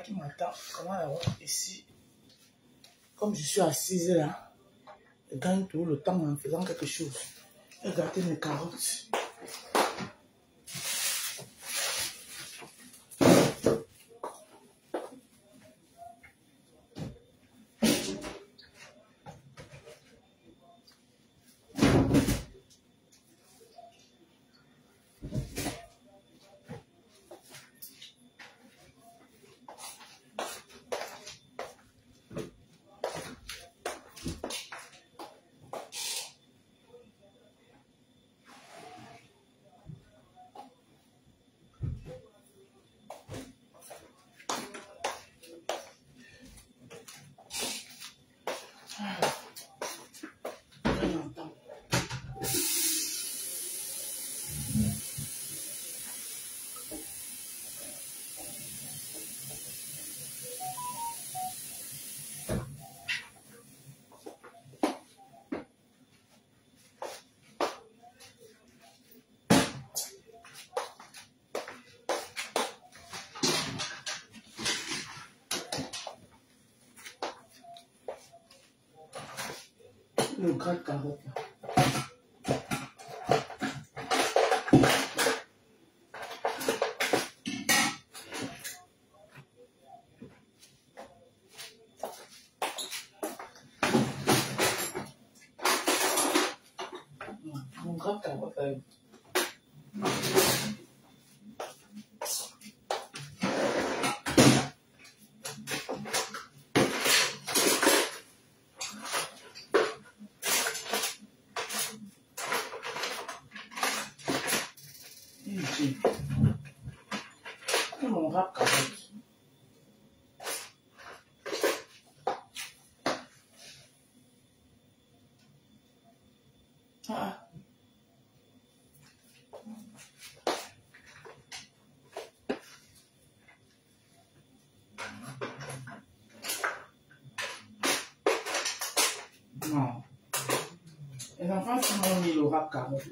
qui m'attend. Comment avoir ici? Comme je suis assise là, je gagne tout le temps en faisant quelque chose. Regardez mes carottes. Le gras de carotte là. Mon gras de carotte là. Mon rap carotte. Ah. Non. Les enfants sont mis le rap carotte.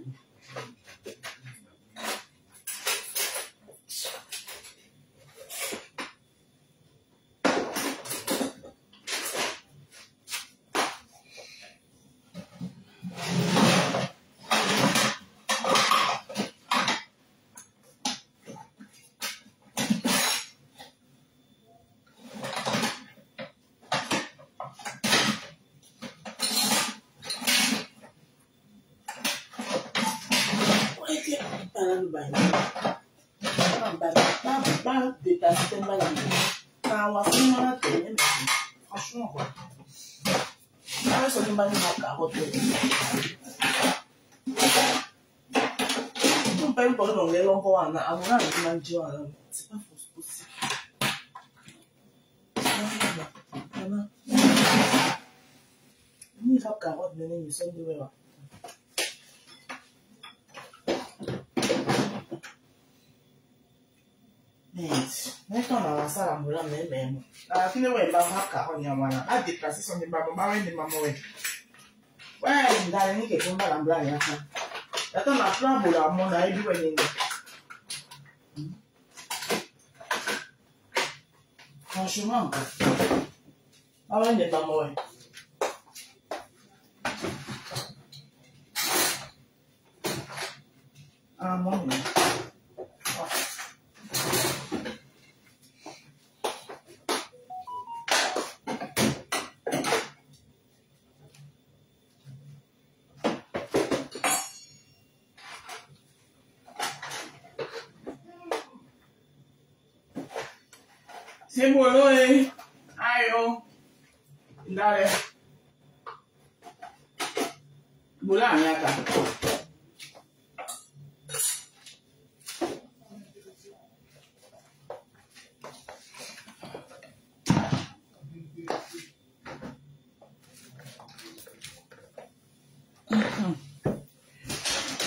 Franchement, quoi. On peut pas dans les longs à mon âge, c'est pas possible. Ni rap carotte, nous sommes de là. Mais quand on a ça, la moula, même. À la fin, on va rap carotte, on a déplacé son débat, on va des mamans. Ouais, dans les qui sont pas la blague. Attends, ma flamme, on a mon aïe du wedding. Franchement, ah ouais, des mamans. Ah, mon Dieu. C'est bon, aïe, oh, dale. Boula, miaka.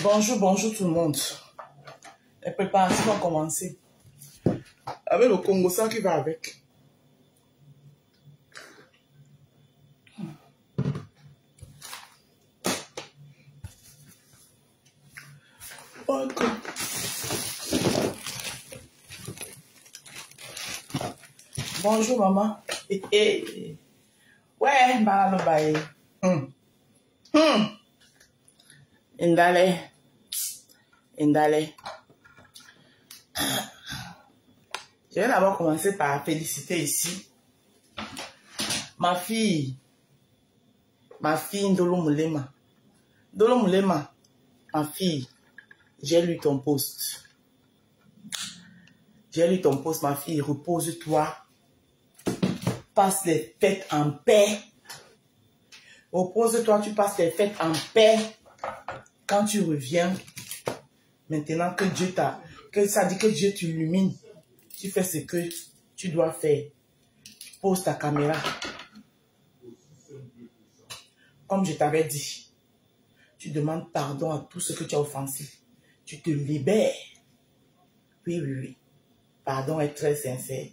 Bonjour, bonjour tout le monde. Les préparations vont commencer. Avec le Congo, ça qui va avec. Ok. Bonjour, maman. Ouais, bah, bye. Indale. Je vais d'abord commencer par féliciter ici ma fille Ndolo Moulema. Ndolo Moulema, ma fille, j'ai lu ton post. Ma fille, repose-toi. Passe les fêtes en paix. Repose-toi, tu passes les fêtes en paix. Quand tu reviens, maintenant que Dieu ça dit que Dieu t'illumine, tu fais ce que tu dois faire. Pose ta caméra. Comme je t'avais dit, tu demandes pardon à tout ce que tu as offensé. Tu te libères. Oui. Pardon est très sincère.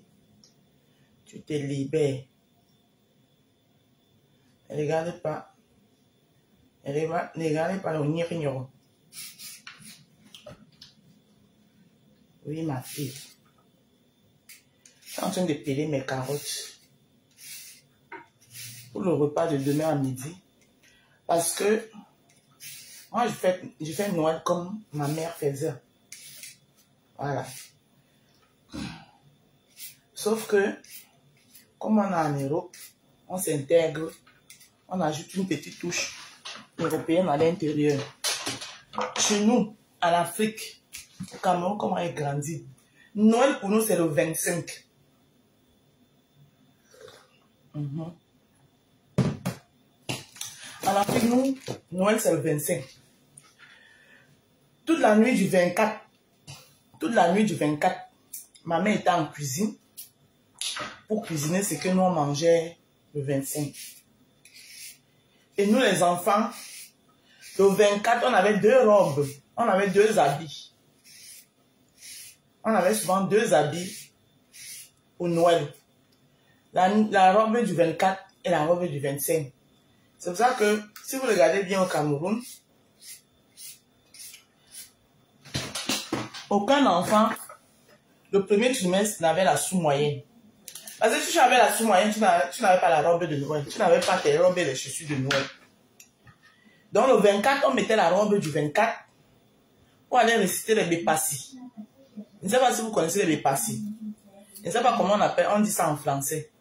Tu te libères. Ne regardez pas. Ne regardez pas le ignorant. Oui, ma fille. Je suis en train de peler mes carottes pour le repas de demain à midi. Parce que moi, je fais Noël comme ma mère faisait. Voilà. Sauf que, comme on est en Europe, on s'intègre, on ajoute une petite touche européenne à l'intérieur. Chez nous, en Afrique, au Cameroun, comment elle grandit, Noël pour nous, c'est le 25. En Afrique, nous, Noël, c'est le 25. Toute la nuit du 24, ma mère était en cuisine pour cuisiner ce que nous on mangeait le 25. Et nous, les enfants, le 24, on avait 2 robes, on avait 2 habits. On avait souvent 2 habits au Noël. La robe du 24 et la robe du 25. C'est pour ça que, si vous regardez bien au Cameroun, aucun enfant, le premier trimestre, n'avait la sous-moyenne. Parce que si tu avais la sous-moyenne, tu n'avais pas la robe de Noël. Tu n'avais pas tes robes et les chaussures de Noël. Donc le 24, on mettait la robe du 24 pour aller réciter les bépassis. Je ne sais pas si vous connaissez les bépassis. Je ne sais pas comment on dit ça en français.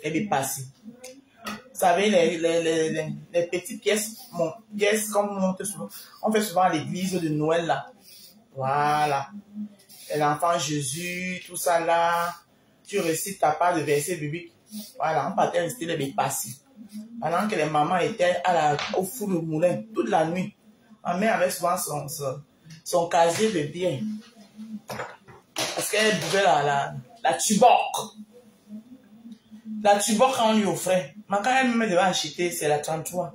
Les bépassis. Vous savez, les petites pièces comme on fait souvent à l'église de Noël là. Voilà. L'enfant Jésus, tout ça là. Tu récites ta part de verset biblique. Voilà, on partait réciter les bépassis. Pendant que les mamans étaient au four de moulin toute la nuit. Ma mère avait souvent son casier de bière. Parce qu'elle buvait la tuborg. La tuborg, quand on lui offrait. Mais quand elle me devait acheter, c'est la 33.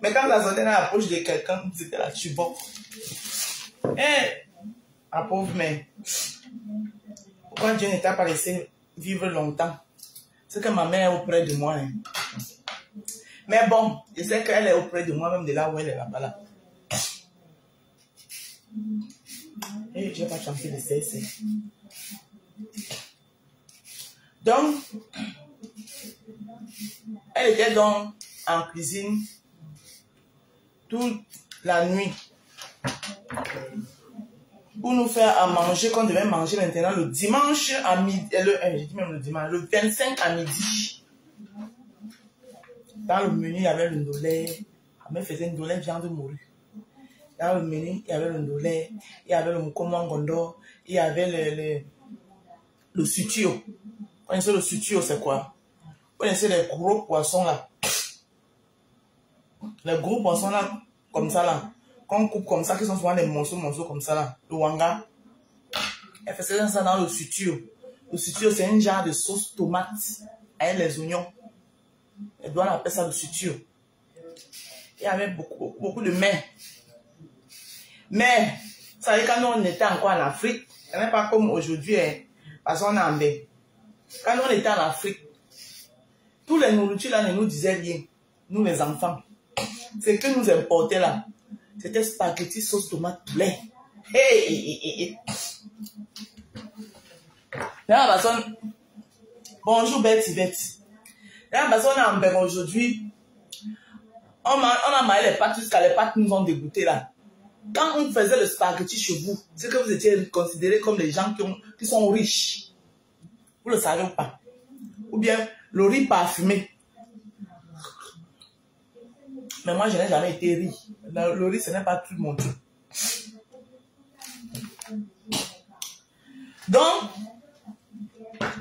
Mais quand ça sortait dans la poche de quelqu'un, c'était la tuborg. Et, ma pauvre mère, pourquoi Dieu n'était pas laissé vivre longtemps? C'est que ma mère est auprès de moi. Hein. Mais bon, je sais qu'elle est auprès de moi, même de là où elle est là-bas. Là. Et je n'ai pas chanté le CC. Donc, elle était donc en cuisine toute la nuit pour nous faire à manger qu'on devait manger maintenant le dimanche à midi, le 25 à midi. Dans le menu, il y avait le ndolé. Ma mère faisait une ndolé viande morue. Dans le menu, il y avait le ndolé, il y avait le mukomangondo, il y avait le sutio. Vous connaissez le sutio, c'est quoi? Vous connaissez les gros poissons là? Les gros poissons là, comme ça là. Qu'on coupe comme ça, qui sont souvent des morceaux comme ça là. Le wanga. Elle faisait ça dans le sutio. Le sutio, c'est un genre de sauce tomate avec les oignons. Elle doit appeler ça le sutio. Il y avait beaucoup de mets. Mais, vous savez, quand on était encore en Afrique, ce n'est pas comme aujourd'hui, hein, parce qu'on est en baie. Quand on était en Afrique, tous les nourritures là ne nous disaient rien. Nous les enfants. Ce que nous importait là, c'était spaghetti sauce tomate poulet. Hey. Là, la personne, Bonjour Betty. Là, parce qu'on est en Belgique aujourd'hui. On a marié les pâtes jusqu'à les pâtes nous ont dégoûté là. Quand on faisait le spaghetti chez vous, c'est que vous étiez considérés comme les gens qui sont riches. Vous ne le savez pas. Ou bien le riz parfumé. Mais moi, je n'ai jamais été riz. Le riz, ce n'est pas tout mon truc. Donc,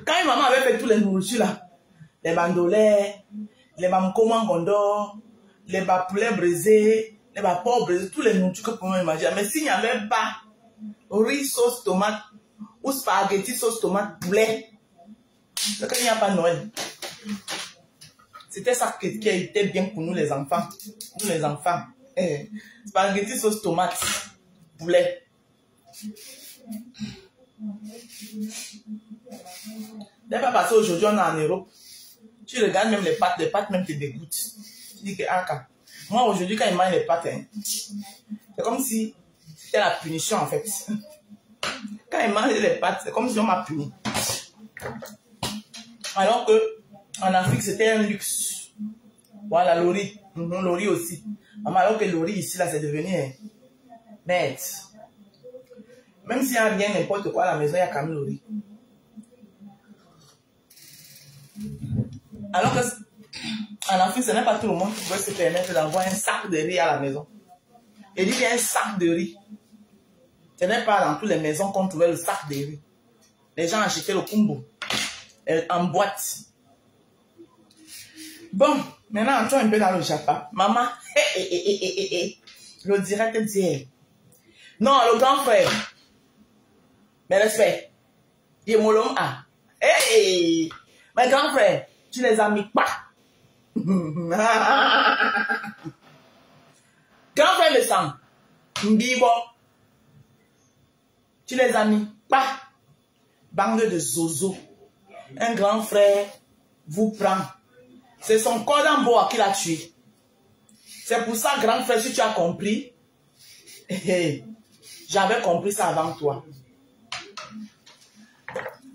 quand une maman avait fait tous les nourritures là, les bandolets, les mamkomangondor, les poulets brisés, les porcs brisés, tous les nourritures que vous pouvez imaginer. Mais s'il n'y avait pas riz sauce tomate ou spaghetti sauce tomate poulet, c'est qu'il n'y a pas Noël. C'était ça qui était bien pour nous les enfants. Nous les enfants. Spaghetti sauce tomate poulet. N'est pas parce qu'aujourd'hui on est en Europe. Tu regardes même les pâtes même te dégoûtent. Tu dis que moi aujourd'hui quand ils mangent les pâtes, c'est comme si c'était la punition en fait. Quand ils mangent les pâtes, c'est comme si on m'a puni. Alors que en Afrique c'était un luxe. Voilà le riz. Le riz aussi. Alors que le riz ici là c'est devenu merde. Même s'il n'y a rien, n'importe quoi à la maison, il y a quand même le riz. Alors que en Afrique, ce n'est pas tout le monde qui peut se permettre d'avoir un sac de riz à la maison. Et dit qu'il y a un sac de riz. Ce n'est pas dans toutes les maisons qu'on trouvait le sac de riz. Les gens achetaient le kumbo en boîte. Bon, maintenant entrons un peu dans le Japon. Maman, le direct dit. Non, le grand frère. Mais respect. Il est molom a. Hey, mes grands frères, tu les as mis pas. Grand frère de sang, Mbibo, tu les as mis pas. Bande de zozo. Un grand frère vous prend. C'est son cordon bois qui l'a tué. C'est pour ça, grand frère, si tu as compris, j'avais compris ça avant toi.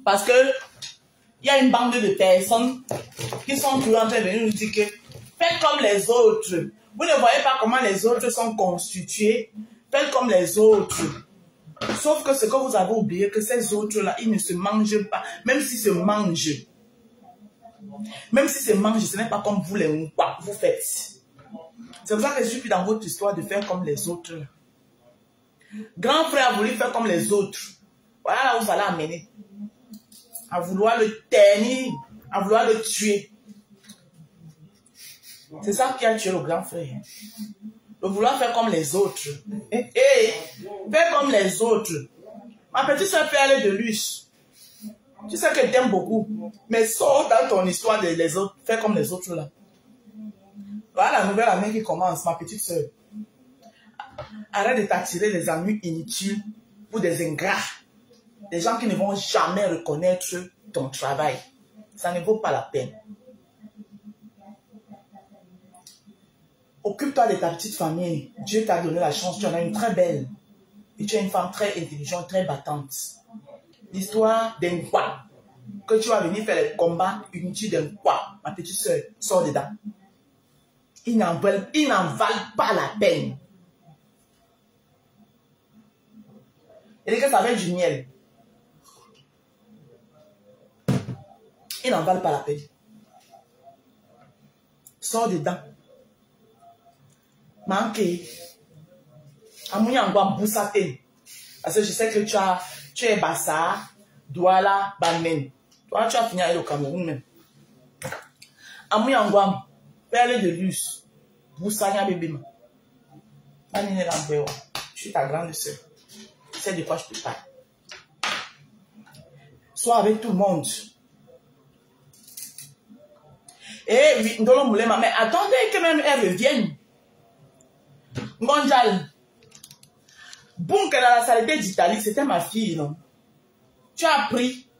Parce que il y a une bande de personnes qui sont toujours en train de nous dire que faites comme les autres. Vous ne voyez pas comment les autres sont constitués. Faites comme les autres. Sauf que ce que vous avez oublié, que ces autres-là, ils ne se mangent pas. Même s'ils se mangent. Même s'ils se mangent, ce n'est pas comme vous les vous faites. C'est pour ça que je suis plus dans votre histoire de faire comme les autres. Grand frère a voulu faire comme les autres. Voilà là où ça l'a amené. À vouloir le ternir, à vouloir le tuer. C'est ça qui a tué le grand frère. De vouloir faire comme les autres. Faire comme les autres. Ma petite soeur peut aller de luxe. Tu sais que t'aimes beaucoup. Mais sors dans ton histoire de les autres. Fais comme les autres là. Voilà la nouvelle année qui commence, ma petite soeur. Arrête de t'attirer des amis inutiles pour des ingrats. Des gens qui ne vont jamais reconnaître ton travail. Ça ne vaut pas la peine. Occupe-toi de ta petite famille. Dieu t'a donné la chance. Tu en as une très belle. Et tu es une femme très intelligente, très battante. L'histoire d'un quoi. Que tu vas venir faire les combats inutiles d'un quoi. Ma petite soeur, sors dedans. Ils n'en valent pas la peine. Et que ça va être du miel. Ils n'en valent pas la peine. Sors dedans. Manqué. Amouya Ngwa Boussate. Parce que je sais que tu es Bassa, Douala, Balmen. Toi, tu as fini avec le Cameroun même. Amouya Ngwa, perle de luce. Boussanya bébé. Je suis ta grande soeur. Tu sais de quoi je te parle. Sois avec tout le monde. Et oui, Ndolo Moulema, mais attendez que même elle revienne. Ngonjal. Bon, qu'elle a la saleté d'Italie, c'était ma fille, non? Tu as pris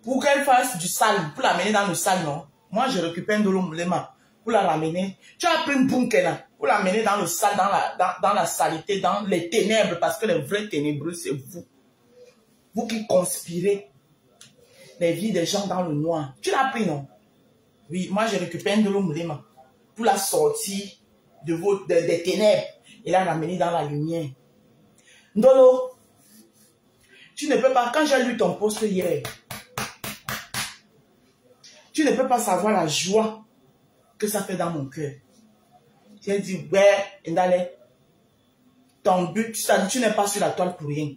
pour qu'elle fasse du sale, pour l'amener dans le sale, non? Moi, je récupère Ndolo Moulema pour la ramener. Tu as pris Bunkela pour l'amener dans le sale, dans la saleté, dans les ténèbres, parce que les vrais ténébreux, c'est vous. Vous qui conspirez. les vies des gens dans le noir. Tu l'as pris, non? Oui, moi j'ai récupéré Ndolo Moulema pour la sortie des ténèbres et la ramener dans la lumière. Ndolo, tu ne peux pas, quand j'ai lu ton post hier, tu ne peux pas savoir la joie que ça fait dans mon cœur. J'ai dit, ouais, Ndale, ton but, tu n'es pas sur la toile pour rien.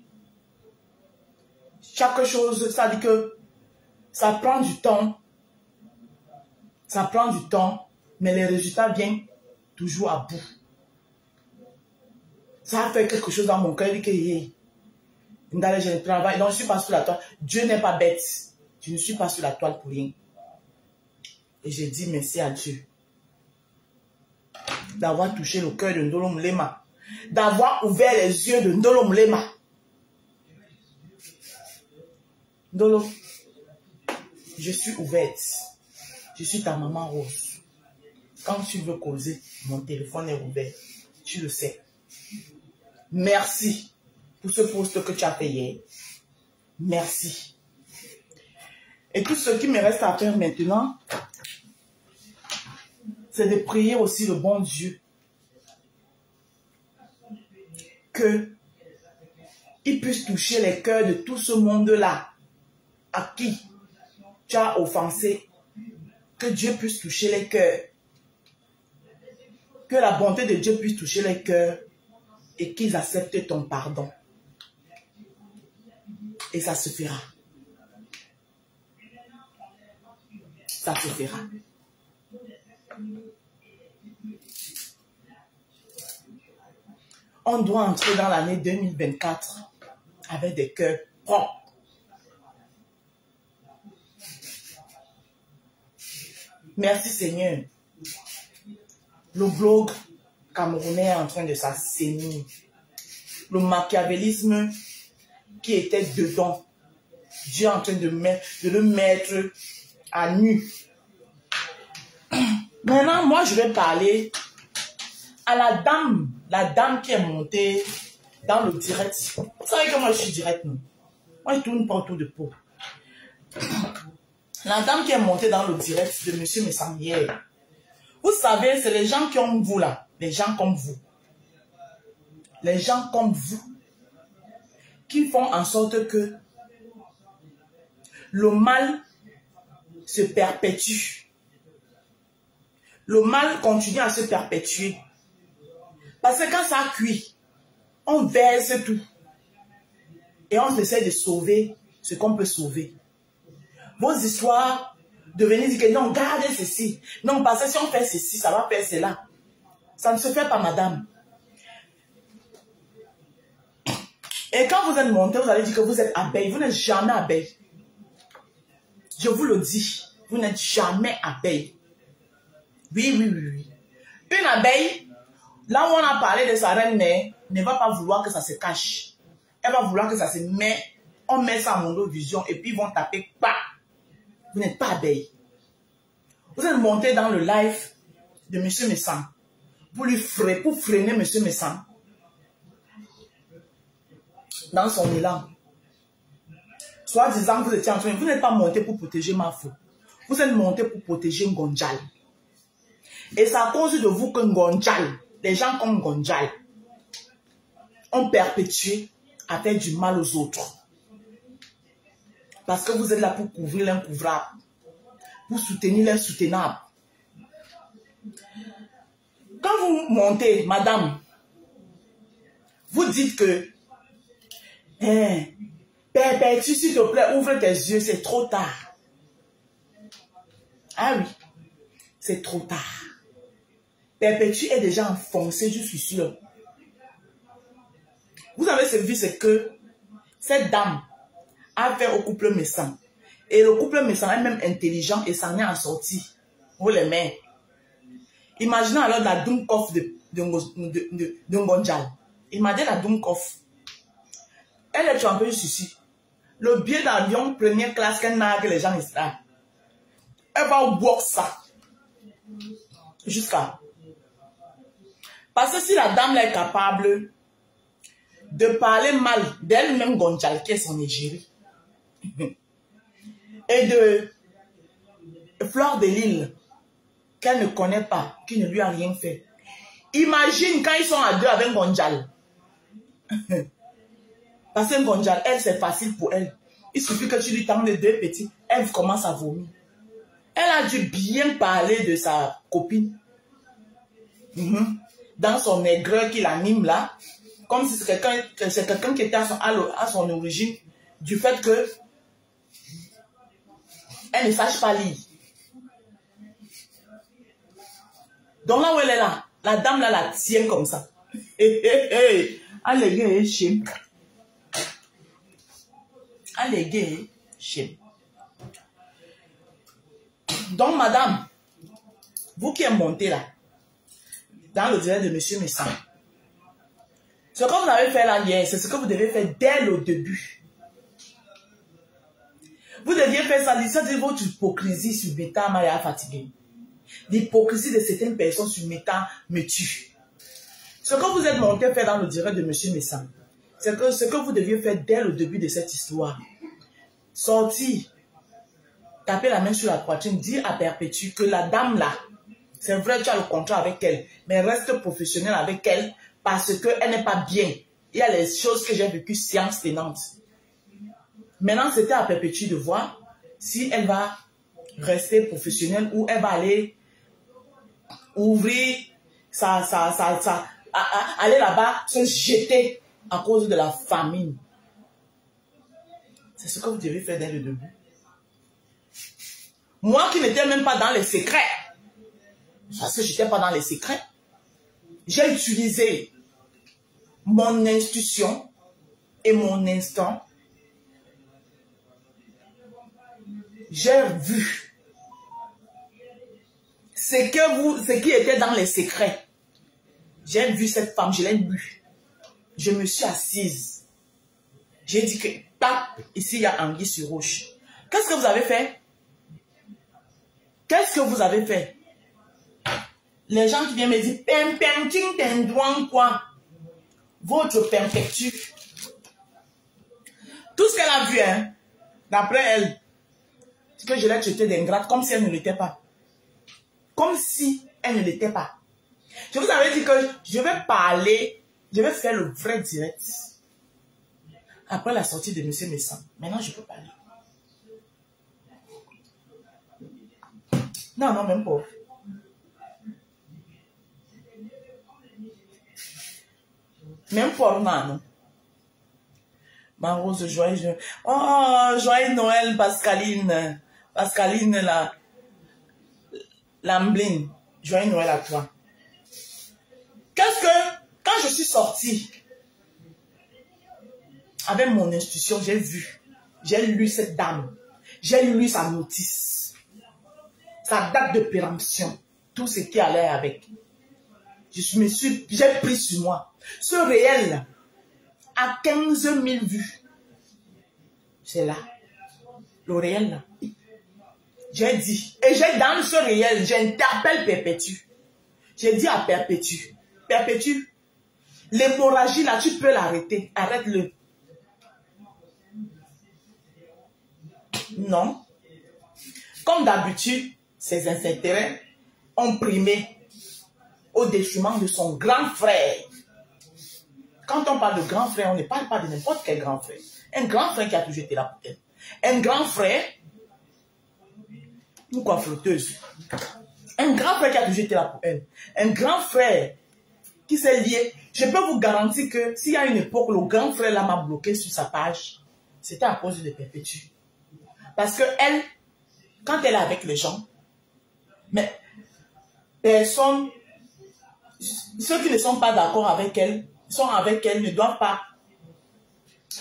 Chaque chose, ça dit que ça prend du temps. Ça prend du temps, mais les résultats viennent toujours à bout. Ça a fait quelque chose dans mon cœur. Il dit que Ndale, je travaille. Non, je ne suis pas sur la toile. Dieu n'est pas bête. Je ne suis pas sur la toile pour rien. Et j'ai dit merci à Dieu d'avoir touché le cœur de Ndolo Moulema, d'avoir ouvert les yeux de Ndolo Moulema. Ndolo, je suis ouverte. Je suis ta maman Rose. Quand tu veux causer, mon téléphone est ouvert. Tu le sais. Merci pour ce post que tu as fait hier. Merci. Et tout ce qui me reste à faire maintenant, c'est de prier aussi le bon Dieu que il puisse toucher les cœurs de tout ce monde-là à qui tu as offensé. Que Dieu puisse toucher les cœurs. Que la bonté de Dieu puisse toucher les cœurs et qu'ils acceptent ton pardon. Et ça se fera. Ça se fera. On doit entrer dans l'année 2024 avec des cœurs propres. Merci Seigneur. Le blog camerounais est en train de s'assainir. Le machiavélisme qui était dedans, Dieu est en train de le mettre à nu. Maintenant, moi, je vais parler à la dame qui est montée dans le direct. Vous savez que moi, je suis direct, non? Moi, je tourne pas autour de peau. La dame qui est montée dans le direct de M. Messambier. Vous savez, c'est les gens comme vous là. Les gens comme vous. Les gens comme vous. Qui font en sorte que le mal se perpétue. Le mal continue à se perpétuer. Parce que quand ça cuit, on verse tout. Et on essaie de sauver ce qu'on peut sauver. Vos histoires de venir dire que non, gardez ceci. Non, parce que si on fait ceci, ça va faire cela. Ça ne se fait pas, madame. Et quand vous êtes monté, vous allez dire que vous êtes abeille. Vous n'êtes jamais abeille. Je vous le dis. Vous n'êtes jamais abeille. Oui, oui, oui, oui. Une abeille, là où on a parlé de sa reine-mère, ne va pas vouloir que ça se cache. Elle va vouloir que ça se met. On met ça en monovision et puis ils vont taper. Bah! Vous n'êtes pas abeille. Vous êtes monté dans le live de M. Messam pour freiner M. Messam dans son élan. Soit disant que vous étiez en train, vous n'êtes pas monté pour protéger Mafou. Vous êtes monté pour protéger Ngonjal. Et c'est à cause de vous que Ngonjal, les gens comme Ngonjal, ont perpétué à faire du mal aux autres. Parce que vous êtes là pour couvrir l'incouvrable, pour soutenir l'insoutenable. Quand vous montez, madame, vous dites que perpétue, s'il te plaît, ouvre tes yeux, c'est trop tard. Ah oui, c'est trop tard. Perpétue est déjà enfoncé, je suis sûre. Vous avez servi ce que cette dame a fait au couple Messam. Et le couple Messam est même intelligent et s'en est en sorti. Vous les mères. Imaginez alors la Dumkoff de Ngonjal. Imaginez la Dumkoff. Elle est un peu juste ici. Le billet d'avion première classe qu'elle n'a que les gens ici. Elle va boire ça. Jusqu'à. Parce que si la dame est capable de parler mal d'elle-même Ngonjal qui est son égérie. et de Fleur de Lille, qu'elle ne connaît pas, qui ne lui a rien fait. Imagine quand ils sont à deux avec Ngonjal. Parce que Ngonjal, elle, c'est facile pour elle. Il suffit que tu lui tendes les deux petits, elle commence à vomir. Elle a dû bien parler de sa copine. Dans son aigreur qui l'anime là, comme si c'est quelqu'un qui était à son origine, du fait que elle ne sache pas lire. Donc là où elle est là, la dame là la tient comme ça. Allez, gars, chez. Allez, gars, chez. Donc, madame, vous qui êtes montée là, dans le direct de Monsieur Messan, ce que vous avez fait là hier, c'est ce que vous devez faire dès le début. Vous deviez faire ça, ça dit votre hypocrisie sur Meta m'a fatigué. L'hypocrisie de certaines personnes sur Meta me tue. Ce que vous êtes monté faire dans le direct de Monsieur Messan, c'est que ce que vous deviez faire dès le début de cette histoire, sortir, taper la main sur la poitrine, dire à Perpétue que la dame là, c'est vrai, tu as le contrat avec elle, mais reste professionnel avec elle parce qu'elle n'est pas bien. Il y a les choses que j'ai vécues science tenante. Maintenant, c'était à Perpétue de voir si elle va rester professionnelle ou elle va aller ouvrir aller là-bas, se jeter à cause de la famine. C'est ce que vous devez faire dès le début. Moi qui n'étais même pas dans les secrets, parce que je n'étais pas dans les secrets, j'ai utilisé mon institution et mon instant. J'ai vu ce qui était dans les secrets. J'ai vu cette femme, je l'ai vue. Je me suis assise. J'ai dit que, tape, ici il y a anguille sur roche. Qu'est-ce que vous avez fait? Qu'est-ce que vous avez fait? Les gens qui viennent me dire, pem pem ting ten douan quoi? Votre Perpétue. Tout ce qu'elle a vu, hein, d'après elle, c'est que je l'ai traité d'ingrate comme si elle ne l'était pas. Comme si elle ne l'était pas. Je vous avais dit que je vais parler, je vais faire le vrai direct. Après la sortie de Monsieur Messan. Maintenant, je peux parler. Non, non, même pas. Même pas, non. Ma rose, joyeux. Oh, joyeux Noël, Pascaline. Pascaline, l'ambline. Joyeux Noël à toi. Qu'est-ce que, quand je suis sortie, avec mon institution, j'ai vu, j'ai lu cette dame, j'ai lu sa notice, sa date de péremption, tout ce qui allait avec. J'ai pris sur moi. Ce réel a 15 000 vues. C'est là. Le réel là. J'ai dit, et j'ai dans ce réel, j'interpelle Perpétue. J'ai dit à Perpétue, Perpétue, l'hémorragie là, tu peux l'arrêter. Arrête-le. Non. Comme d'habitude, ses intérêts ont primé au détriment de son grand frère. Quand on parle de grand frère, on ne parle pas de n'importe quel grand frère. Un grand frère qui a toujours été là pour elle. Un grand frère, une coiffeuse. Un grand frère qui a toujours été là pour elle. Un grand frère qui s'est lié. Je peux vous garantir que s'il y a une époque, le grand frère là m'a bloqué sur sa page, c'était à cause de Perpétue. Parce que elle, quand elle est avec les gens, mais personne, ceux qui ne sont pas d'accord avec elle, sont avec elle, ne doivent pas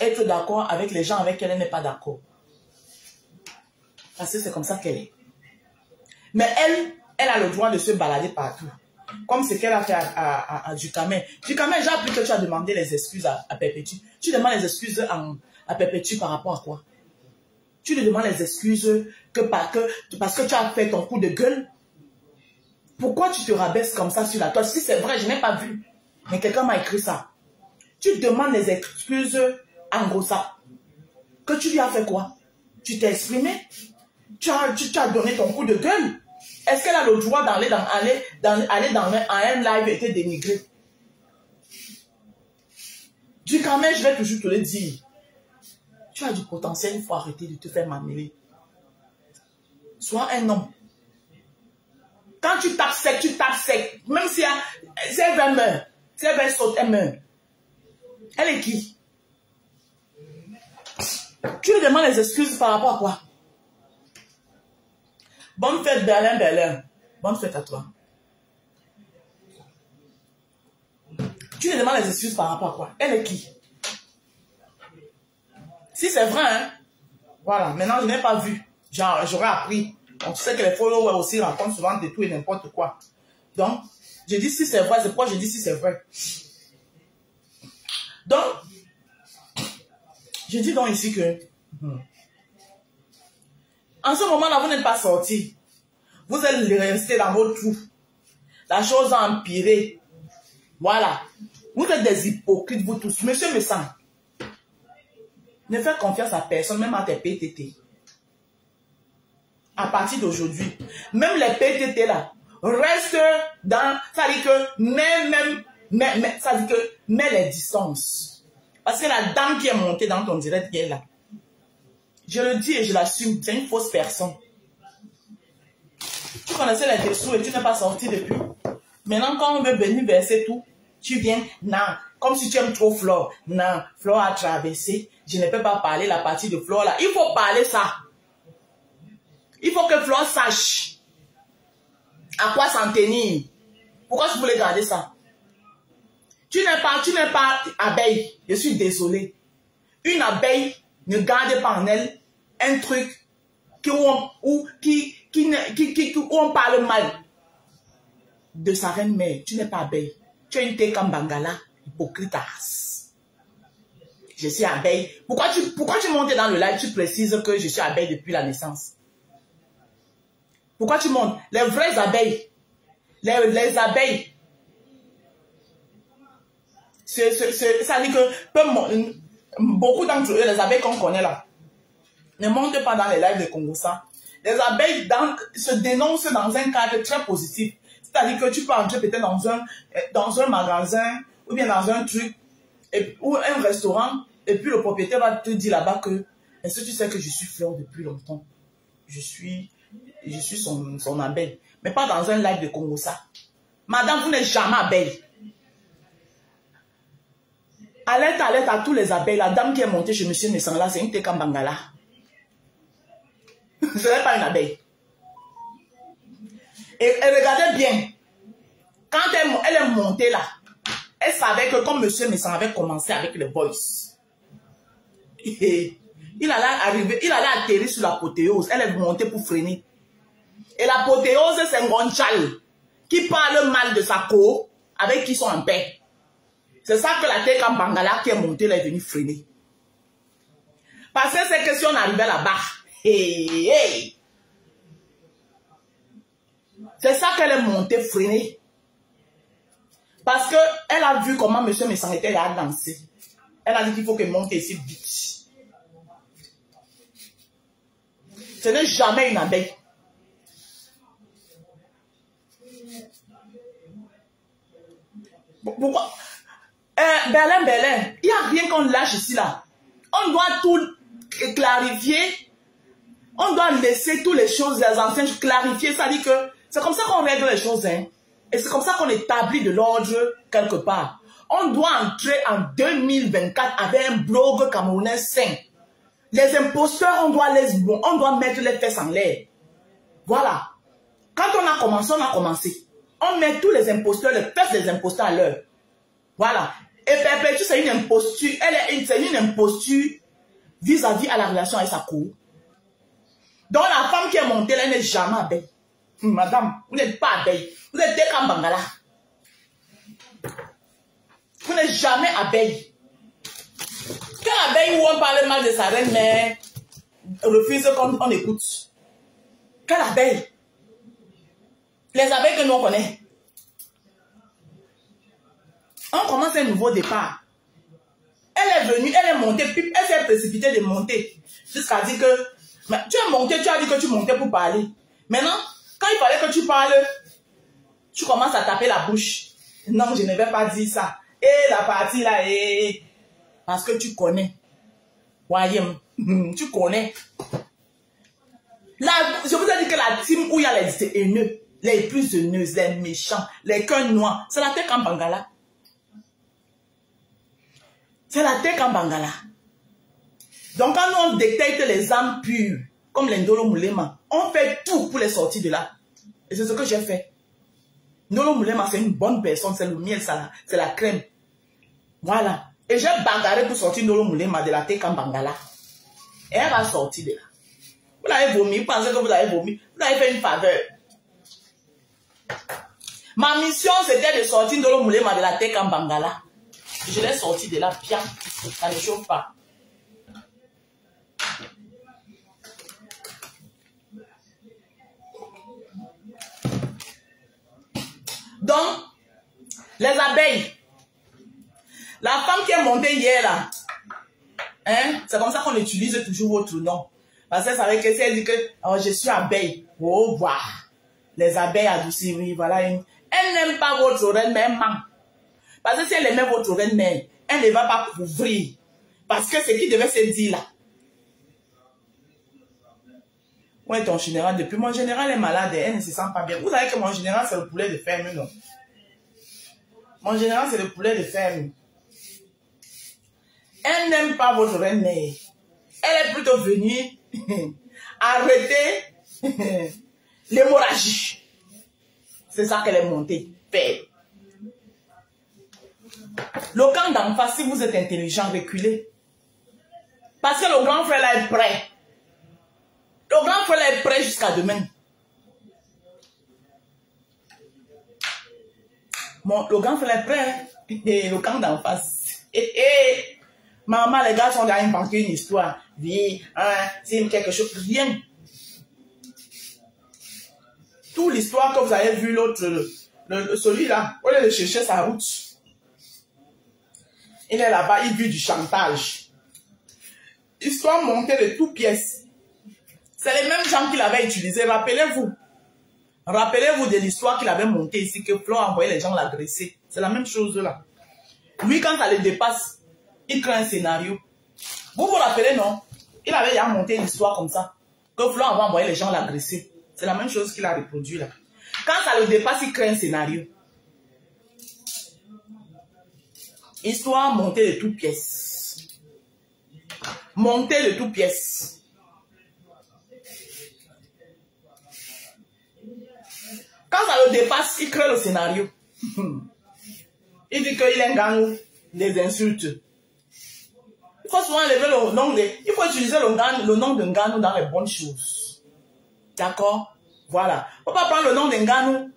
être d'accord avec les gens avec qui elle n'est pas d'accord. Parce que c'est comme ça qu'elle est. Mais elle a le droit de se balader partout. Comme ce qu'elle a fait à Ducamin. Ducamin, j'ai appris que tu as demandé les excuses à Perpétue. Tu demandes les excuses à Perpétue par rapport à quoi? Tu lui demandes les excuses parce que tu as fait ton coup de gueule. Pourquoi tu te rabaisses comme ça sur la toile? Si c'est vrai, je n'ai pas vu. Mais quelqu'un m'a écrit ça. Tu demandes les excuses à Ngosa. Que tu lui as fait quoi? Tu t'es exprimé? tu as donné ton coup de gueule. Est-ce qu'elle a le droit d'aller dans un live et te dénigrer? Du quand même, je vais toujours te le dire. Tu as du potentiel, il faut arrêter de te faire m'amener. Sois un homme. Quand tu tapes sec, tu tapes sec. Même si elle va meurer, si elle va sauter, elle meurt. Elle est qui? Tu lui demandes les excuses par rapport à quoi? Bonne fête, Berlin, Berlin. Bonne fête à toi. Tu lui demandes les excuses par rapport à quoi? Elle est qui? Si c'est vrai, hein? Voilà, maintenant je n'ai pas vu. Genre, j'aurais appris. Donc, tu sais que les followers aussi racontent souvent de tout et n'importe quoi. Donc, je dis si c'est vrai, c'est pourquoi je dis si c'est vrai. Donc, je dis donc ici que, en ce moment-là, vous n'êtes pas sorti. Vous êtes resté dans votre trou. La chose a empiré. Voilà. Vous êtes des hypocrites, vous tous. Monsieur Messan, ne faites confiance à personne, même à tes PTT. À partir d'aujourd'hui, même les PTT là, restent dans, ça dit que, ça dit que, mets les distances. Parce que la dame qui est montée dans ton direct qui est là, je le dis et je l'assume, c'est une fausse personne. Tu connaissais les dessous et tu n'es pas sorti depuis. Maintenant, quand on veut venir verser tout, tu viens, non, comme si tu aimes trop Flore. Non, Flore a traversé, je ne peux pas parler la partie de Flore là. Il faut parler ça. Il faut que Flore sache à quoi s'en tenir. Pourquoi je voulais garder ça? Tu n'es pas abeille. Je suis désolé. Une abeille ne garde pas en elle un truc où on parle mal de sa reine mère. Tu n'es pas abeille. Tu es une Tekambangala, hypocrite. Je suis abeille. Pourquoi tu montes dans le live, tu précises que je suis abeille depuis la naissance? Pourquoi tu montes? Les vraies abeilles. Les abeilles. Ça dit que beaucoup d'entre eux, les abeilles qu'on connaît là, ne montent pas dans les lives de Congossa. Les abeilles se dénoncent dans un cadre très positif. C'est-à-dire que tu peux entrer peut-être dans un magasin ou bien dans un truc ou un restaurant et puis le propriétaire va te dire là-bas que est-ce que tu sais que je suis Flore depuis longtemps? Je suis son abeille. Mais pas dans un live de Congossa. Madame, vous n'êtes jamais abeille. Alerte à tous les abeilles. La dame qui est montée chez monsieur Messangla, c'est une Tekambangala. Ce n'est pas une abeille. Et regardez bien. Quand elle est montée là, elle savait que comme monsieur Messan avait commencé avec les boys, il allait atterrir sur l'apothéose. Elle est montée pour freiner. Et l'apothéose, c'est Ngonchal qui parle mal de sa co avec qui sont en paix. C'est ça que la Tekambangala qui est montée, elle est venue freiner. Parce que c'est que si on arrivait là-bas, c'est ça qu'elle est montée freiner. Parce qu'elle a vu comment M. Messan était là à danser. Elle a dit qu'il faut qu'elle monte ici vite. Ce n'est jamais une abeille. Pourquoi? Berlin, il n'y a rien qu'on lâche ici là. On doit tout clarifier. On doit laisser toutes les choses, les anciens clarifier. Ça dit que c'est comme ça qu'on règle les choses. Hein. Et c'est comme ça qu'on établit de l'ordre quelque part. On doit entrer en 2024 avec un blog camerounais sain. Les imposteurs, on doit mettre les fesses en l'air. Voilà. Quand on a commencé. On met tous les imposteurs, les fesses des imposteurs à l'heure. Voilà. Et Perpétue, c'est une imposture. C'est une imposture vis-à-vis à la relation avec sa cour. Donc la femme qui est montée, elle n'est jamais abeille. Madame, vous n'êtes pas abeille. Vous êtes Tekambangala. Vous n'êtes jamais abeille. Quelle abeille où on parle mal de sa reine mère refuse qu'on écoute? Quelle abeille? Les abeilles que nous on connaît. On commence un nouveau départ. Elle est venue, elle est montée, puis elle s'est précipitée de monter. Jusqu'à dire que Mais tu es monté, tu as dit que tu montais pour parler. Maintenant, quand il fallait que tu parles, tu commences à taper la bouche. Non, je ne vais pas dire ça. Et la partie là, parce que tu connais. Voyez, tu connais. Là, je vous ai dit que la team où il y a les haineux, les plus haineuses, les méchants, les cœurs noirs, c'est la tête en Bangala. C'est la tête en Bangala. Donc quand nous on détecte les âmes pures, comme les Ndolo Moulema, on fait tout pour les sortir de là. Et c'est ce que j'ai fait. Ndolo Moulema, c'est une bonne personne, c'est le miel, c'est la crème. Voilà. Et j'ai bagarré pour sortir Ndolo Moulema de la tête en Bangala. Et elle va sortir de là. Vous l'avez vomi, vous pensez que vous avez vomi, vous avez fait une faveur. Ma mission, c'était de sortir Ndolo Moulema de la tête en Bangala. Je l'ai sorti de là, bien, ça ne chauffe pas. Donc, les abeilles, la femme qui est montée hier là, hein, c'est comme ça qu'on utilise toujours votre nom. Parce que ça veut que si elle dit que oh, je suis abeille, oh, voilà. Les abeilles adoucies, oui, voilà. Elle n'aime pas votre reine, mais elle ment. Parce que si elle aimait votre reine, mais elle ne va pas couvrir. Parce que ce qui devait se dire là. Où est ton général depuis? Mon général est malade, elle ne se sent pas bien. Vous savez que mon général, c'est le poulet de ferme, non? Mon général, c'est le poulet de ferme. Elle n'aime pas votre reine mère. Elle est plutôt venue arrêter l'hémorragie. C'est ça qu'elle est montée. Faire. Le camp d'en face, si vous êtes intelligent, reculez. Parce que le grand frère là est prêt. Le grand frère là est prêt jusqu'à demain. Bon, le grand frère est prêt. Et le camp d'en face. Maman, les gars sont là inventer une histoire. Oui, hein, c'est quelque chose. Rien. Toute l'histoire que vous avez vu, l'autre, celui-là, au lieu de chercher sa route, il est là-bas, il vit du chantage. Histoire montée de toutes pièces. C'est les mêmes gens qui l'avaient utilisé. Rappelez-vous. Rappelez-vous de l'histoire qu'il avait montée ici, que Flo a envoyé les gens l'agresser. C'est la même chose là. Lui, quand ça le dépasse, il crée un scénario. Vous vous rappelez, non? Il avait déjà monté une histoire comme ça. Que Flo a envoyé les gens l'agresser. C'est la même chose qu'il a reproduit là. Quand ça le dépasse, il crée un scénario. Histoire montée de toutes pièces. Montée de toutes pièces. Quand ça le dépasse, il crée le scénario. Il dit qu'il est un gang des insultes. Il faut souvent lever le nom de... Il faut utiliser le nom d'un Nganou dans les bonnes choses. D'accord? Voilà. Il ne faut pas prendre le nom d'un Nganou.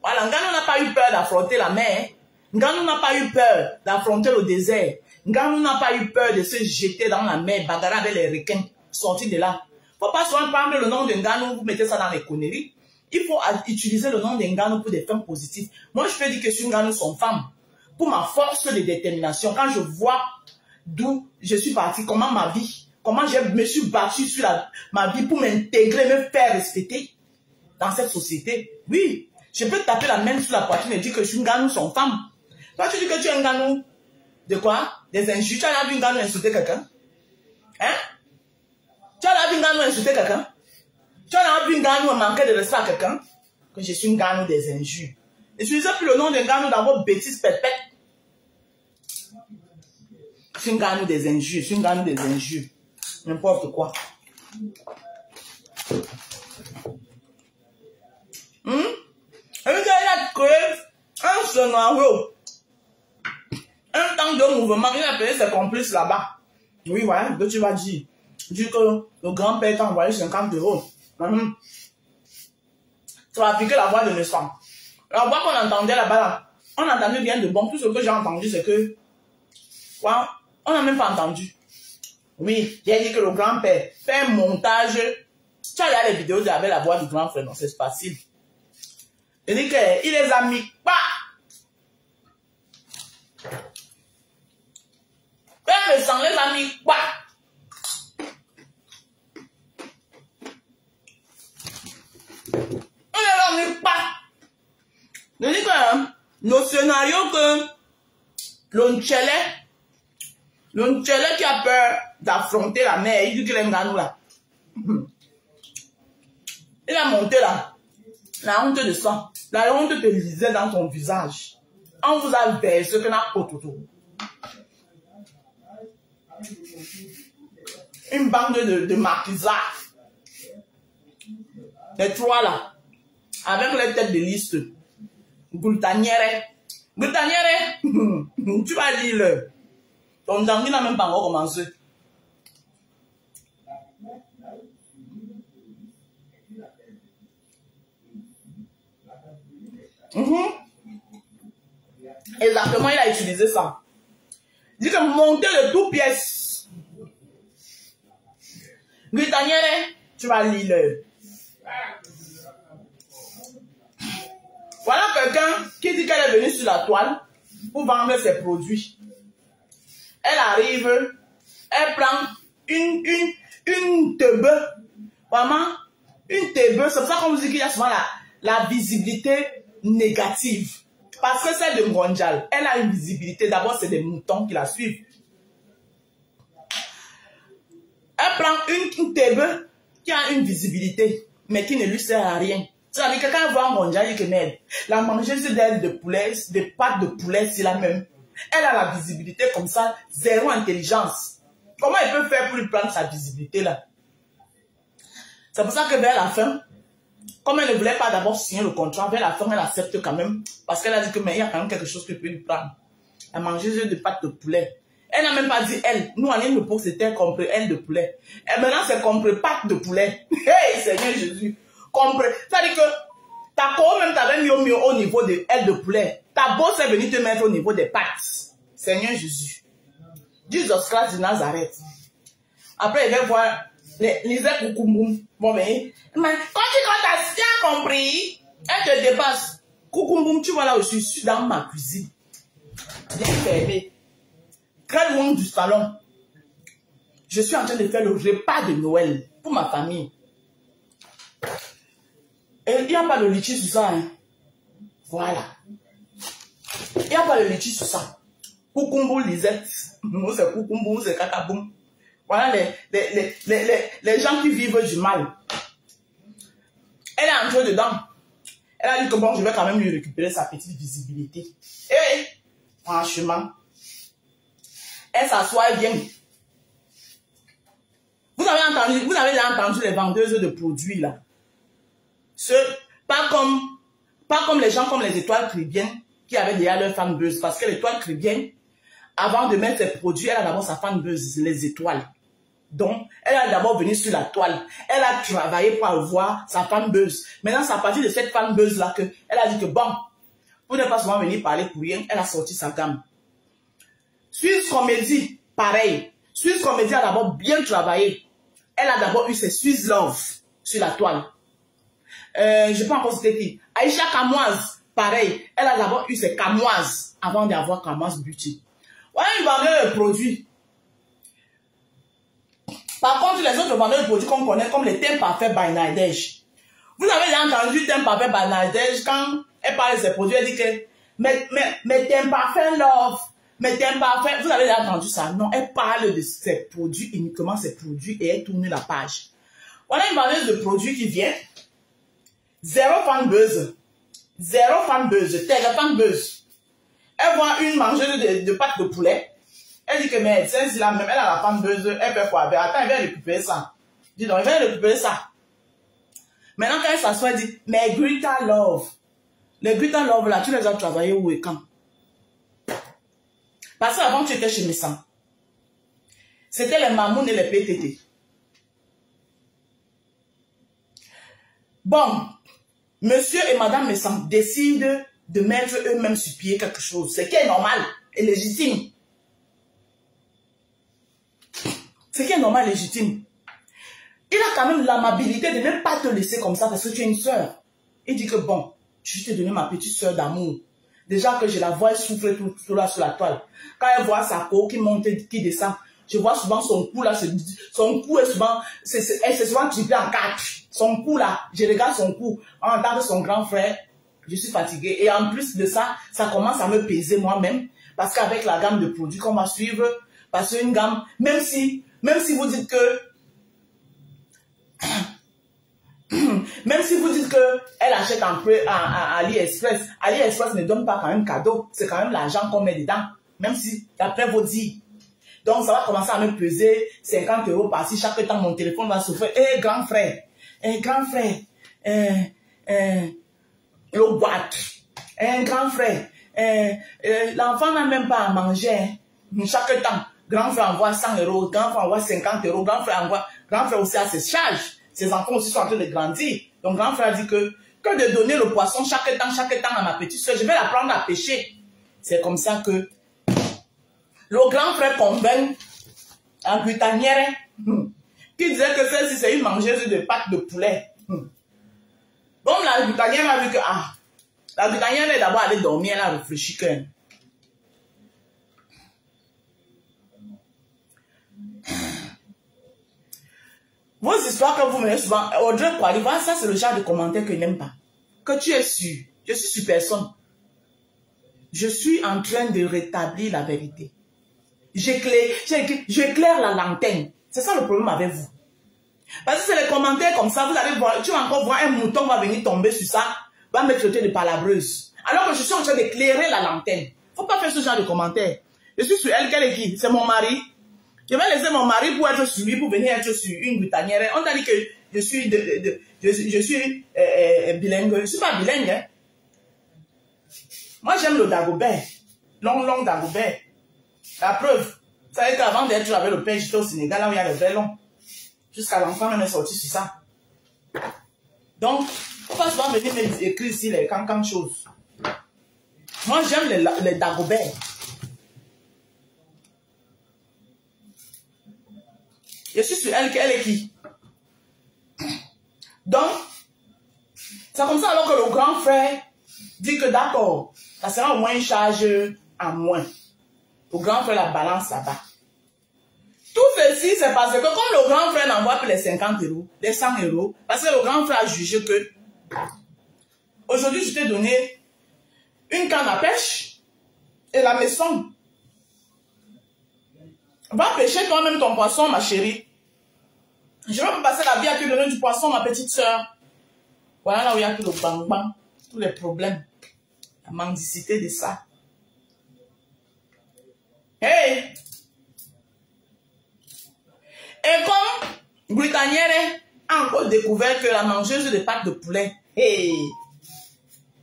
Voilà, Nganou n'a pas eu peur d'affronter la mer. Nganou n'a pas eu peur d'affronter le désert. Nganou n'a pas eu peur de se jeter dans la mer, bagarrer avec les requins, sortir de là. Il ne faut pas souvent prendre le nom d'un Nganou, vous mettez ça dans les conneries. Il faut utiliser le nom d'un Nganou pour des fins positives. Moi, je peux dire que je suis Nganou son femme. Pour ma force de détermination, quand je vois d'où je suis parti, comment ma vie, comment je me suis battu sur ma vie pour m'intégrer, me faire respecter dans cette société. Oui, je peux taper la main sur la poitrine et dire que je suis Nganou son femme. Toi, tu dis que tu es un Nganou de quoi? Des injures. Tu as vu un Nganou insulter quelqu'un? Hein? Tu as vu un Nganou insulter quelqu'un? Tu as vu un Nganou manquer de respect à quelqu'un? Que je suis un Nganou des injures. N'utilisez plus le nom d'un Nganou dans vos bêtises pépètes. Je suis un Nganou des injures. Je suis un Nganou des injures. N'importe quoi. Et puis, il a créé un scénario. Un temps de mouvement, il a payé ses complices là-bas. Oui, voilà, que tu vas dire. Dis que le grand-père t'a envoyé 50 €. Tu vas appliquer la voix de naissance. La voix qu'on entendait là-bas, là, on entendait bien de bon. Tout ce que j'ai entendu, c'est que... Ouais, on n'a même pas entendu. Oui, j'ai dit que le grand-père fait un montage. Tu as regardé les vidéos avec la voix du grand frère, non, c'est facile. Il dit qu'il les a mis pas. Même sans les amis, quoi. Le scénario que l'Onchele qui a peur d'affronter la mer, il dit qu'il est nganou là. Il a monté là, la honte de sang, la honte te lisait dans ton visage. On vous a versé que n'a pas tout. Une bande de marquisards. Les trois là, avec les têtes de liste. Gultaniere, tu vas lire. Ton dangui n'a même pas encore commencé. Exactement, il a utilisé ça. Il dit que monter de toutes pièces. Gultaniere, tu vas lire. Voilà quelqu'un qui dit qu'elle est venue sur la toile pour vendre ses produits. Elle arrive, elle prend une teube, vraiment, une teube. C'est pour ça qu'on vous dit qu'il y a souvent la visibilité négative. Parce que celle de Mondial, elle a une visibilité. D'abord, c'est des moutons qui la suivent. Elle prend une teube qui a une visibilité, mais qui ne lui sert à rien. C'est-à-dire que quand elle voit Mondial, il dit que merde, la mangeuse d'aile de poulet, de pâtes de poulet, c'est la même. Elle a la visibilité comme ça, zéro intelligence. Comment elle peut faire pour lui prendre sa visibilité là? C'est pour ça que vers la fin, comme elle ne voulait pas d'abord signer le contrat, vers la fin, elle accepte quand même. Parce qu'elle a dit que mais il y a quand même quelque chose que peut lui prendre. La mangeuse de pâtes de poulet. Elle n'a même pas dit elle. Nous, en ligne de peau, c'était compris elle de poulet. Et maintenant, c'est compris pâtes de poulet. Hey, Seigneur Jésus. Compris. C'est-à-dire que ta co même t'avais mis au niveau de aile de poulet. Ta bosse est venue te mettre au niveau des pâtes. Seigneur Jésus. Jesus Christ de Nazareth. Après, il va voir les coucoumbou. Bon, mais quand tu as bien compris, elle te dépasse. Coucoumbou, tu vois là où je suis dans ma cuisine. Bien fermé. Très loin du salon. Je suis en train de faire le repas de Noël pour ma famille. Et il n'y a pas de litchi sur ça. Hein. Voilà. Il n'y a pas de litchi sur ça. Coucoumbou Lisette. Nous, c'est coucoumbou, c'est cacaboum. Voilà les gens qui vivent du mal. Elle est entrée dedans. Elle a dit que bon, je vais quand même lui récupérer sa petite visibilité. Et franchement, elle s'assoit bien. Vous avez entendu les vendeuses de produits là. Pas comme les gens comme les étoiles chrétiennes qui avaient déjà leur fanbase. Parce que l'étoile chrétienne, avant de mettre ses produits, elle a d'abord sa fanbase, les étoiles. Donc, elle a d'abord venu sur la toile. Elle a travaillé pour avoir sa fanbase. Maintenant, c'est à partir de cette fanbase-là qu'elle a dit que bon, pour ne pas souvent venir parler pour rien, elle a sorti sa gamme. Suisse Comédie, pareil. Suisse Comédie a d'abord bien travaillé. Elle a d'abord eu ses Swiss Love sur la toile. Je peux encore citer qui. Aïcha Camoise, pareil. Elle a d'abord eu ses Camoises avant d'avoir Camoise Beauty. Voilà une vendeur de produits. Par contre, les autres vendeurs de produits qu'on connaît comme les thèmes parfaits by Nadège. Vous avez déjà entendu thème parfait by Nadège quand elle parle de ses produits, elle dit que mais thème parfait love, mais thème parfait. Vous avez déjà entendu ça? Non, elle parle de ses produits, uniquement ses produits, et elle tourne la page. Voilà une vendeuse de produits qui vient. Zéro fanbase. Zéro fanbase. Telle fanbase. Elle voit une mangeuse de pâtes de poulet. Elle dit que mais c'est la même, elle a la fanbase, elle fait quoi? Attends, elle va récupérer ça. Dis donc, elle va récupérer ça. Maintenant, quand elle s'assoit, elle dit, mais Grita Love. Les Grita Love là, tu les as travaillés où et quand? Parce qu'avant, tu étais chez Messan. C'était les mamounes et les PTT. Bon, monsieur et madame Messan décident de mettre eux-mêmes sur pied quelque chose. Ce qui est normal et légitime. Ce qui est normal et légitime. Il a quand même l'amabilité de ne pas te laisser comme ça parce que tu es une soeur. Il dit que bon, je vais te donner ma petite soeur d'amour. Déjà que je la vois souffler tout là sur la toile. Quand elle voit sa peau qui monte, qui descend, je vois souvent son cou là, son cou est souvent, elle s'est souvent triplée en 4. Son cou là, je regarde son cou en tant que son grand frère. Je suis fatiguée. Et en plus de ça, ça commence à me peser moi-même. Parce qu'avec la gamme de produits qu'on va suivre, parce qu'une gamme, même si vous dites que même si vous dites que elle achète un peu à AliExpress, AliExpress ne donne pas quand même cadeau, c'est quand même l'argent qu'on met dedans, même si d'après vos dires. Donc ça va commencer à me peser 50 € par-ci, chaque temps mon téléphone va souffrir. Eh grand frère, le boîte, grand frère, l'enfant n'a même pas à manger, chaque temps, grand frère envoie 100 €, grand frère envoie 50 €, grand frère aussi a ses charges. Ses enfants aussi sont en train de grandir. Donc, grand frère dit que de donner le poisson chaque temps à ma petite soeur, je vais l'apprendre à pêcher. C'est comme ça que le grand frère convainc en Gutanière, qui disait que celle-ci, c'est une mangeuse de pâtes de poulet. Bon, la Gutanière a vu que, la Gutanière est d'abord allée dormir, elle a réfléchi que, vos histoires que vous menez souvent, Audrey Kwali, voilà, ça c'est le genre de commentaire que je n'aime pas. Que tu es sûr, je suis sur personne. Je suis en train de rétablir la vérité. J'éclaire la lanterne. C'est ça le problème avec vous. Parce que c'est les commentaires comme ça, vous allez voir, tu vas encore voir un mouton va venir tomber sur ça, va me traiter de palabreuse. Alors que je suis en train d'éclairer la lanterne. Il ne faut pas faire ce genre de commentaires. Je suis sur elle, quelle est qui? C'est mon mari. Je vais laisser mon mari pour être sur lui, pour venir être sur une Gutanière. On t'a dit que je suis bilingue. Je ne suis pas bilingue. Hein. Moi, j'aime le Dagobert. Long Dagobert. La preuve, vous savez qu'avant d'être avec le père, j'étais au Sénégal, là où il y a le vrai long. Jusqu'à l'enfant, même est sorti sur ça. Donc, il ne faut pas souvent venir écrire ici les cancan choses. Moi, j'aime les Dagobert. Je suis sur elle, elle est qui? Donc, c'est comme ça alors que le grand frère dit que d'accord, ça sera au moins une charge en moins. Le grand frère la balance là-bas. Tout ceci, c'est parce que comme le grand frère n'envoie plus les 50 €, les 100 €, parce que le grand frère a jugé que aujourd'hui, je t'ai donné une canne à pêche et la maison. Va pêcher toi-même ton poisson, ma chérie. Je vais me passer la vie à te donner du poisson, ma petite soeur. Voilà là où il y a tout le bang-bang, tous les problèmes. La mendicité de ça. Hey! Et comme Gutanière a encore découvert que la mangeuse de pâtes de poulet, hey!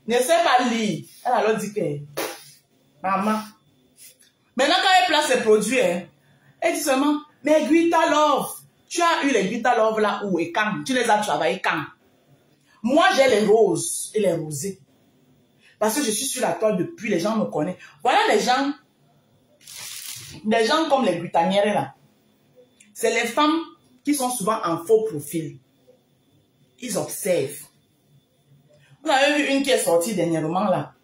Ne sait pas lire. Elle a alors dit que, maman, maintenant quand elle place ses produits, elle dit seulement, mais Guita Love, tu as eu les Guita Love là où et quand? Tu les as travaillés quand? Moi, j'ai les roses et les rosés. Parce que je suis sur la toile depuis, les gens me connaissent. Voilà les gens comme les Gutanières là. C'est les femmes qui sont souvent en faux profil. Ils observent. Vous avez vu une qui est sortie dernièrement là.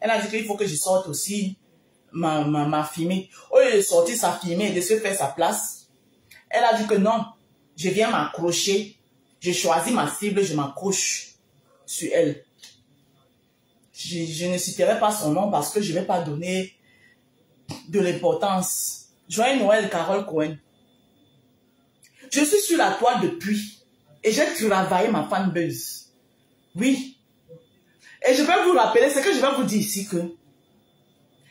Elle a dit qu'il faut que je sorte aussi ma filmée. Au lieu de sortir sa filmée et de se faire sa place, elle a dit que non, je viens m'accrocher. Je choisis ma cible, je m'accroche sur elle. Je ne citerai pas son nom parce que je ne vais pas donner de l'importance. Joyeux Noël, Carole Cohen. Je suis sur la toile depuis et j'ai travaillé ma fanbase. Oui. Et je vais vous rappeler, ce que je vais vous dire ici, que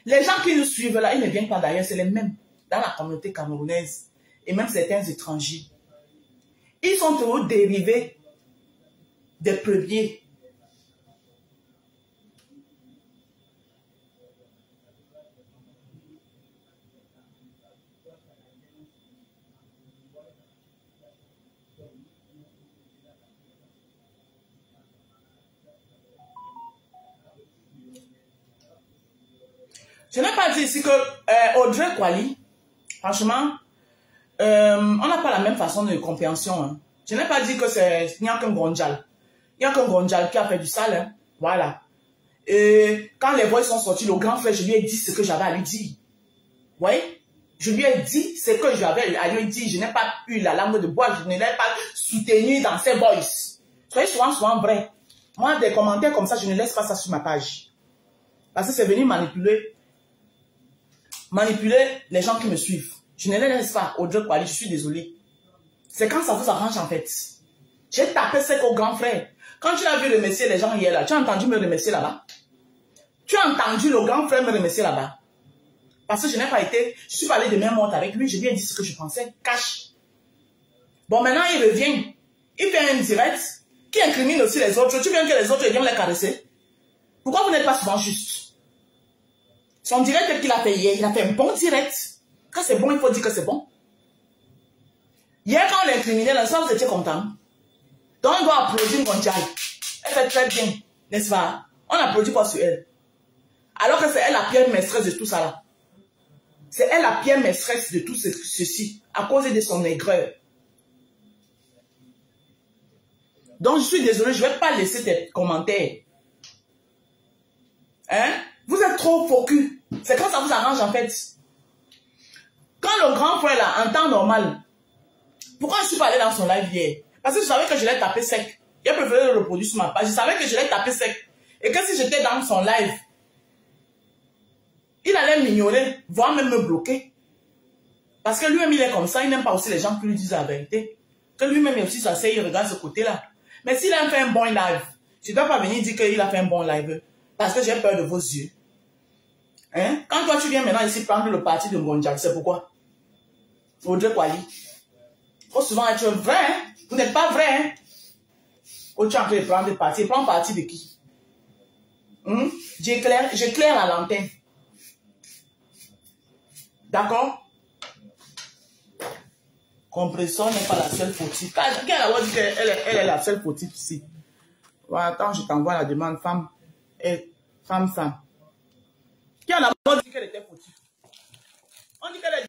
les gens qui nous suivent là, ils ne viennent pas d'ailleurs, c'est les mêmes dans la communauté camerounaise et même certains étrangers. Ils sont toujours dérivés des premiers. Je n'ai pas dit ici que Audrey Kwali, franchement, on n'a pas la même façon de compréhension. Hein. Je n'ai pas dit que c'est Nyankan Gondjal. Nyankan Gondjal qui a fait du sale. Hein. Voilà. Et quand les voix sont sortis, le grand frère, je lui ai dit ce que j'avais à lui dire. Vous voyez? Je lui ai dit ce que j'avais à lui dire. Je n'ai pas eu la langue de bois. Je ne l'ai pas soutenu dans ses voices. Soyez souvent vrai. Moi, des commentaires comme ça, je ne laisse pas ça sur ma page. Parce que c'est venu manipuler les gens qui me suivent. Je ne les laisse pas. Audrey Kwali, je suis désolée. C'est quand ça vous arrange en fait. J'ai tapé sec au grand frère. Quand tu as vu remercier les gens hier là, tu as entendu me remercier là-bas? Tu as entendu le grand frère me remercier là-bas? Parce que je n'ai pas été, je suis pas allé de main morte avec lui, je lui ai dit ce que je pensais, cash. Bon, maintenant il revient, il fait un direct qui incrimine aussi les autres. Tu viens que les autres viennent les caresser. Pourquoi vous n'êtes pas souvent juste? Son direct qu'il a fait hier, il a fait un bon direct. Quand c'est bon, il faut dire que c'est bon. Hier, quand on l'incriminait, l'ensemble, vous étiez content. Donc, on doit applaudir Ngondiaye. Elle fait très bien, n'est-ce pas? On n'applaudit pas sur elle. Alors que c'est elle la pierre maîtresse de tout ça là. C'est elle la pierre maîtresse de tout ceci, à cause de son aigreur. Donc, je suis désolé, je ne vais pas laisser tes commentaires. Hein? Vous êtes trop focus. C'est quand ça vous arrange en fait. Quand le grand frère là, en temps normal, pourquoi je ne suis pas allé dans son live hier? Parce que je savais que je l'ai tapé sec. Il a préféré le reproduire sur ma page. Je savais que je l'ai tapé sec. Et que si j'étais dans son live, il allait m'ignorer, voire même me bloquer. Parce que lui-même, il est comme ça. Il n'aime pas aussi les gens qui lui disent la vérité. Que lui-même, il aussi s'assied, il regarde ce côté-là. Mais s'il a fait un bon live, je ne dois pas venir dire qu'il a fait un bon live. Parce que j'ai peur de vos yeux. Hein? Quand toi, tu viens maintenant ici prendre le parti de Ngondiaye, c'est pourquoi? Audrey Kwali. Faut souvent être vrai, hein? Vous n'êtes pas vrai, hein? Oh, tu es en train de prendre le parti. Prends parti de qui? J'éclaire la lanterne. D'accord? Compressor n'est pas la seule fautive. Qui a d'abord dit qu'elle est la seule fautive ici? Voilà, attends, je t'envoie la demande femme. Femme. Qui a d'abord dit qu'elle était fautive? On dit qu'elle est